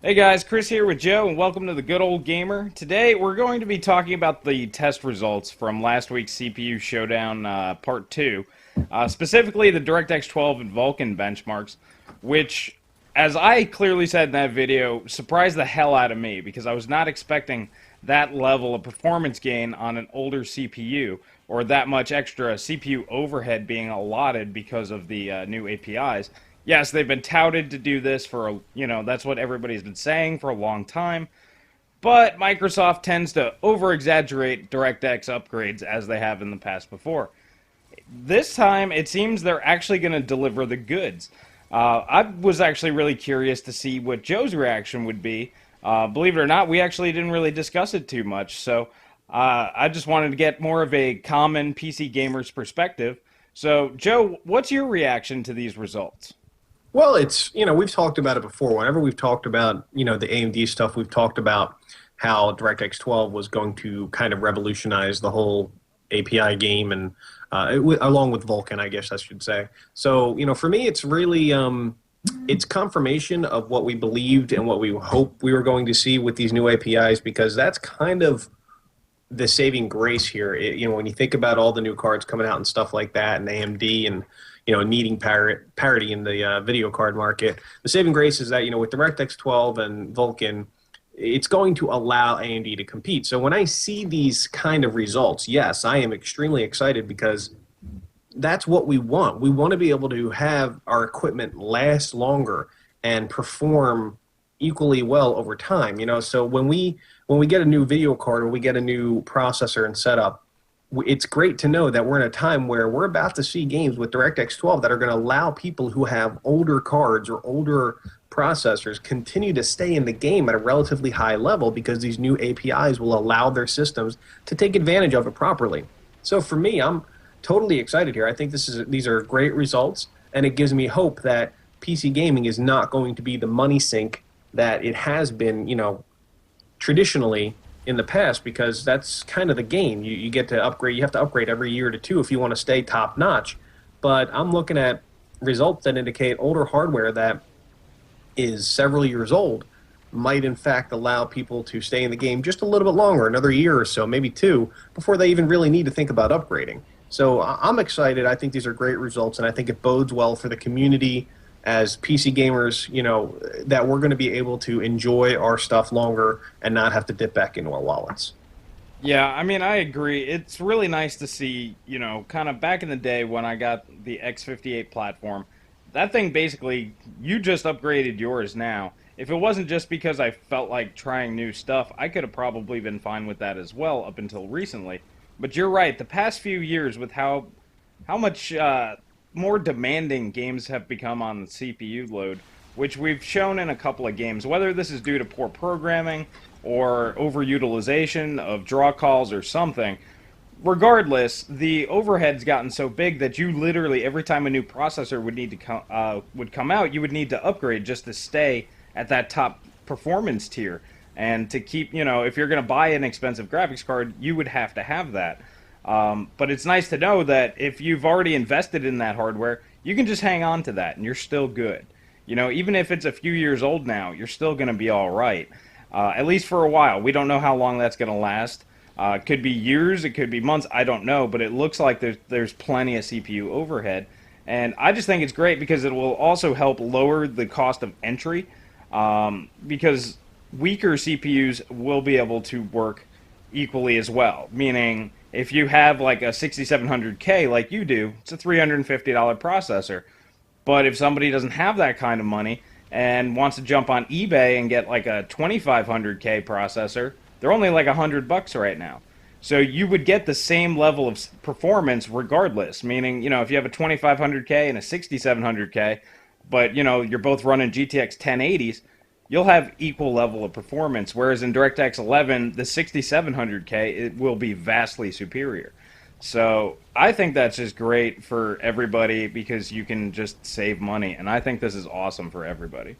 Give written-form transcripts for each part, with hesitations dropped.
Hey guys, Chris here with Joe, and welcome to the Good Old Gamer. Today we're going to be talking about the test results from last week's CPU Showdown Part 2, specifically the DirectX 12 and Vulkan benchmarks, which, as I clearly said in that video, surprised the hell out of me because I was not expecting that level of performance gain on an older CPU, or that much extra CPU overhead being allotted because of the new APIs. Yes, they've been touted to do this that's what everybody's been saying for a long time. But Microsoft tends to over exaggerate DirectX upgrades as they have in the past before. This time, it seems they're actually going to deliver the goods. I was actually really curious to see what Joe's reaction would be. Believe it or not, we actually didn't really discuss it too much, so I just wanted to get more of a common PC gamer's perspective. So, Joe, what's your reaction to these results? Well, we've talked about it before. Whenever we've talked about, the AMD stuff, we've talked about how DirectX 12 was going to kind of revolutionize the whole API game and along with Vulkan, I guess I should say. So, for me, it's really, it's confirmation of what we believed and what we hoped we were going to see with these new APIs, because that's kind of the saving grace here. When you think about all the new cards coming out and stuff like that, and AMD and needing parity in the video card market, the saving grace is that with DirectX 12 and Vulkan, it's going to allow AMD to compete. So when I see these kind of results, yes, I am extremely excited because that's what we want. We want to be able to have our equipment last longer and perform equally well over time. So when we get a new video card or we get a new processor and setup, it's great to know that we're in a time where we're about to see games with DirectX 12 that are going to allow people who have older cards or older processors continue to stay in the game at a relatively high level, because these new APIs will allow their systems to take advantage of it properly. So for me, I'm totally excited here. I think these are great results, and it gives me hope that PC gaming is not going to be the money sink that it has been, traditionally in the past, because that's kind of the game. You get to upgrade. You have to upgrade every year to two if you want to stay top notch. But I'm looking at results that indicate older hardware that is several years old might in fact allow people to stay in the game just a little bit longer, another year or so, maybe two, before they even really need to think about upgrading. So I'm excited. I think these are great results, and I think it bodes well for the community as PC gamers, that we're going to be able to enjoy our stuff longer and not have to dip back into our wallets. Yeah, I mean, I agree. It's really nice to see, kind of back in the day when I got the X58 platform, that thing basically, you just upgraded yours now. If it wasn't just because I felt like trying new stuff, I could have probably been fine with that as well up until recently. But you're right, the past few years with how much more demanding games have become on the CPU load, which we've shown in a couple of games, whether this is due to poor programming or overutilization of draw calls or something. Regardless, the overhead's gotten so big that you literally, every time a new processor would come out, you would need to upgrade just to stay at that top performance tier. And to keep, if you're going to buy an expensive graphics card, you would have to have that. But it's nice to know that if you've already invested in that hardware, you can just hang on to that and you're still good. Even if it's a few years old now, you're still going to be all right. At least for a while. We don't know how long that's going to last. It could be years, it could be months, I don't know, but it looks like there's plenty of CPU overhead. And I just think it's great because it will also help lower the cost of entry, because weaker CPUs will be able to work equally as well. Meaning, if you have like a 6700K like you do, it's a $350 processor. But if somebody doesn't have that kind of money and wants to jump on eBay and get like a 2500K processor, they're only like $100 right now. So you would get the same level of performance regardless. Meaning, if you have a 2500K and a 6700K, but you're both running GTX 1080s, you'll have equal level of performance. Whereas in DirectX 11, the 6700K, it will be vastly superior. So I think that's just great for everybody because you can just save money, and I think this is awesome for everybody.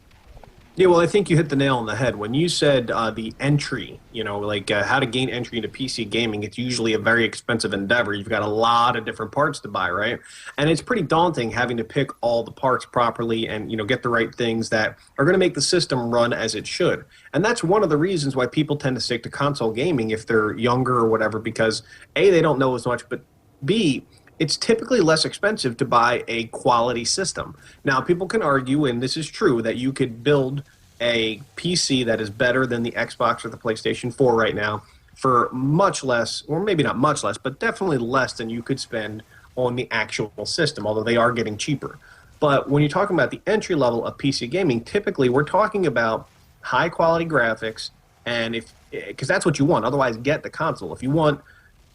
Yeah, well, I think you hit the nail on the head when you said the entry. Like how to gain entry into PC gaming. It's usually a very expensive endeavor. You've got a lot of different parts to buy, right? And it's pretty daunting having to pick all the parts properly and get the right things that are going to make the system run as it should. And that's one of the reasons why people tend to stick to console gaming if they're younger or whatever, because A, they don't know as much, but B, it's typically less expensive to buy a quality system. Now, people can argue, and this is true, that you could build a PC that is better than the Xbox or the PlayStation 4 right now for much less, or maybe not much less, but definitely less than you could spend on the actual system, although they are getting cheaper. But when you're talking about the entry level of PC gaming, typically we're talking about high quality graphics, and if because that's what you want. Otherwise, get the console. If you want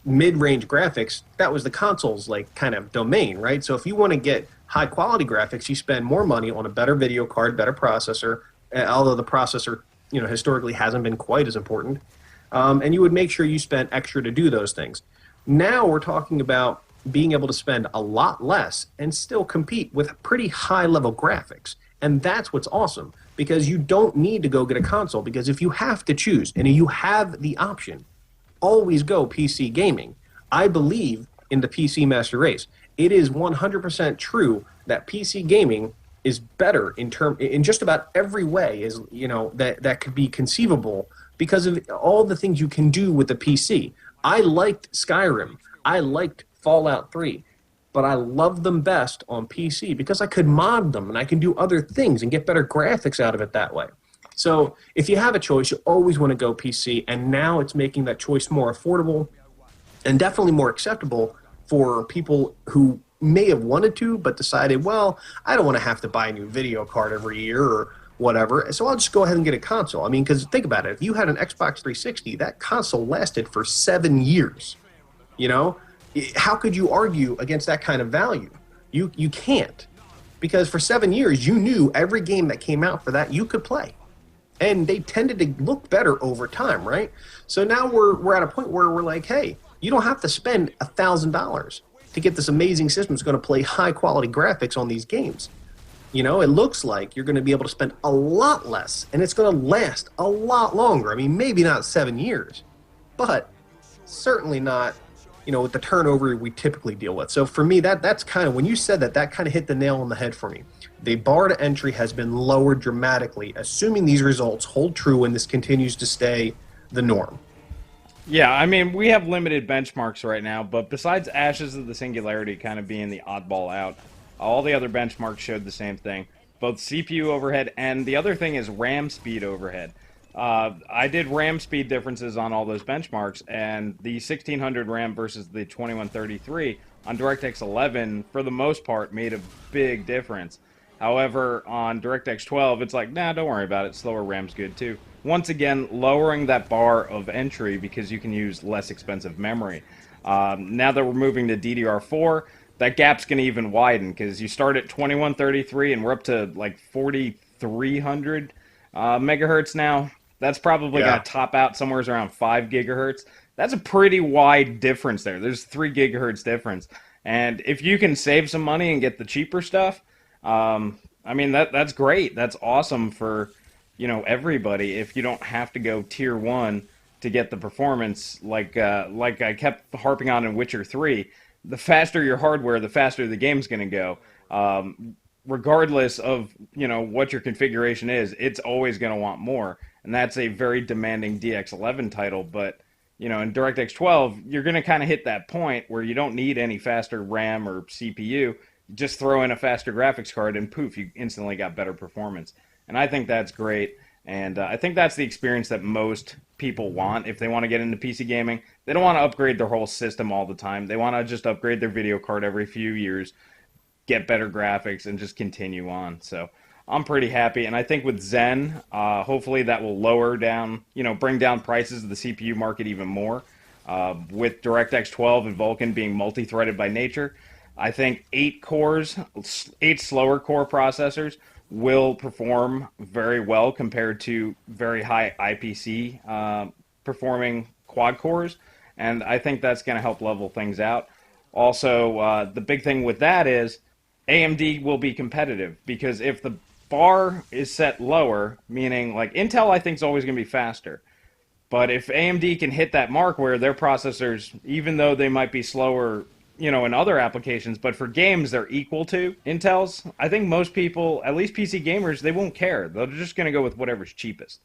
mid-range graphics, that was the console's like kind of domain, right? So if you want to get high quality graphics, you spend more money on a better video card, better processor, although the processor, historically hasn't been quite as important. And you would make sure you spent extra to do those things. Now we're talking about being able to spend a lot less and still compete with pretty high level graphics. And that's what's awesome because you don't need to go get a console, because if you have to choose and you have the option, always go PC gaming. I believe in the PC master race. It is 100% true that PC gaming is better in just about every way is that could be conceivable because of all the things you can do with the PC. I liked Skyrim. I liked Fallout 3, but I love them best on PC because I could mod them and I can do other things and get better graphics out of it that way. So if you have a choice, you always want to go PC, and now it's making that choice more affordable and definitely more acceptable for people who may have wanted to but decided, well, I don't want to have to buy a new video card every year or whatever, so I'll just go ahead and get a console. I mean, because think about it. If you had an Xbox 360, that console lasted for 7 years. You know? How could you argue against that kind of value? You can't. Because for 7 years, you knew every game that came out for that you could play. And they tended to look better over time, right? So now we're at a point where we're like, hey, you don't have to spend $1,000 to get this amazing system that's going to play high quality graphics on these games. It looks like you're going to be able to spend a lot less, and it's going to last a lot longer. I mean, maybe not 7 years, but certainly not, with the turnover we typically deal with. So for me, that's kind of, when you said that kind of hit the nail on the head for me. The bar to entry has been lowered dramatically, assuming these results hold true and this continues to stay the norm. Yeah, I mean, we have limited benchmarks right now, but besides Ashes of the Singularity kind of being the oddball out, all the other benchmarks showed the same thing. Both CPU overhead and the other thing is RAM speed overhead. I did RAM speed differences on all those benchmarks, and the 1600 RAM versus the 2133 on DirectX 11, for the most part, made a big difference. However, on DirectX 12, it's like, nah, don't worry about it. Slower RAM's good too. Once again, lowering that bar of entry because you can use less expensive memory. Now that we're moving to DDR4, that gap's going to even widen because you start at 2133 and we're up to like 4300 megahertz now. That's probably going Yeah. to top out somewhere around 5 gigahertz. That's a pretty wide difference there. There's 3 gigahertz difference. And if you can save some money and get the cheaper stuff, I mean, that's great. That's awesome for, everybody. If you don't have to go tier 1 to get the performance like I kept harping on in Witcher 3, the faster your hardware, the faster the game's going to go. Regardless of, what your configuration is, it's always going to want more. And that's a very demanding DX11 title, but in DirectX 12, you're going to kind of hit that point where you don't need any faster RAM or CPU. Just throw in a faster graphics card and poof, you instantly got better performance. And I think that's great. And I think that's the experience that most people want if they want to get into PC gaming. They don't want to upgrade their whole system all the time. They want to just upgrade their video card every few years, get better graphics, and just continue on. So I'm pretty happy. And I think with Zen, hopefully that will lower down, bring down prices of the CPU market even more. With DirectX 12 and Vulkan being multi-threaded by nature, I think 8 slower core processors will perform very well compared to very high IPC performing quad cores, and I think that's going to help level things out. Also, the big thing with that is AMD will be competitive because if the bar is set lower, meaning like Intel I think is always going to be faster. But if AMD can hit that mark where their processors, even though they might be slower, in other applications, but for games they're equal to Intel's, I think most people, at least PC gamers, they won't care. They're just going to go with whatever's cheapest.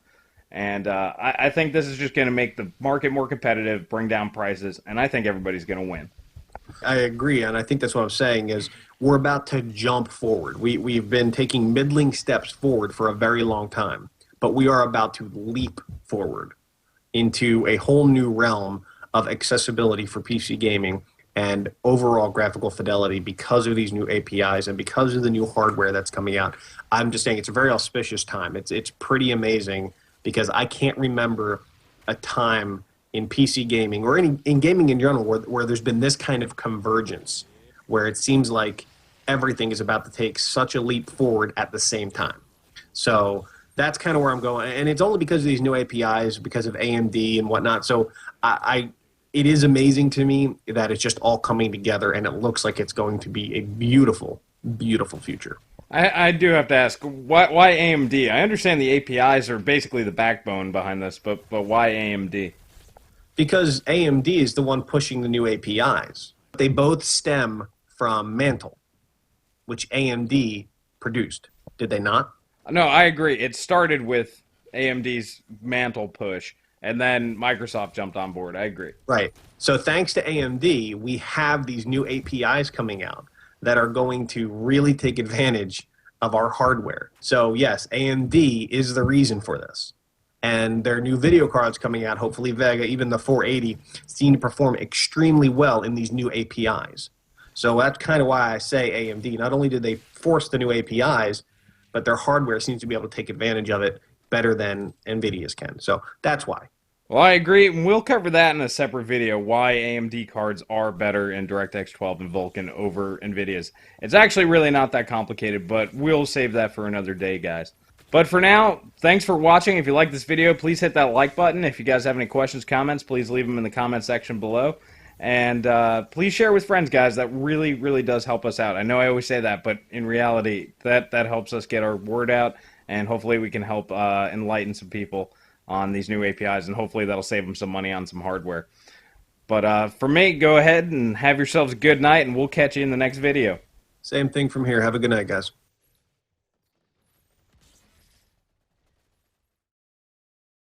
And I think this is just going to make the market more competitive, bring down prices, and I think everybody's going to win. I agree, and I think that's what I'm saying is we're about to jump forward. We've been taking middling steps forward for a very long time, but we are about to leap forward into a whole new realm of accessibility for PC gaming and overall graphical fidelity because of these new APIs and because of the new hardware that's coming out. I'm just saying it's a very auspicious time. It's pretty amazing because I can't remember a time in PC gaming or in gaming in general where there's been this kind of convergence where it seems like everything is about to take such a leap forward at the same time. So that's kind of where I'm going. And it's only because of these new APIs, because of AMD and whatnot. So it is amazing to me that it's just all coming together and it looks like it's going to be a beautiful, beautiful future. I do have to ask, why AMD? I understand the APIs are basically the backbone behind this, but why AMD? Because AMD is the one pushing the new APIs. They both stem from Mantle, which AMD produced. Did they not? No, I agree. It started with AMD's Mantle push, and then Microsoft jumped on board. I agree. Right. So thanks to AMD, we have these new APIs coming out that are going to really take advantage of our hardware. So yes, AMD is the reason for this. And their new video cards coming out, hopefully Vega, even the 480, seem to perform extremely well in these new APIs. So that's kind of why I say AMD. Not only did they force the new APIs, but their hardware seems to be able to take advantage of it better than NVIDIA's can. So that's why. Well, I agree, and we'll cover that in a separate video, why AMD cards are better in DirectX 12 and Vulkan over NVIDIA's. It's actually really not that complicated, but we'll save that for another day, guys. But for now, thanks for watching. If you like this video, please hit that like button. If you guys have any questions, comments, please leave them in the comment section below. And please share with friends, guys. That really, really does help us out. I know I always say that, but in reality, that helps us get our word out, and hopefully we can help enlighten some people on these new APIs, and hopefully that'll save them some money on some hardware. But for me, go ahead and have yourselves a good night, and we'll catch you in the next video. Same thing from here. Have a good night, guys.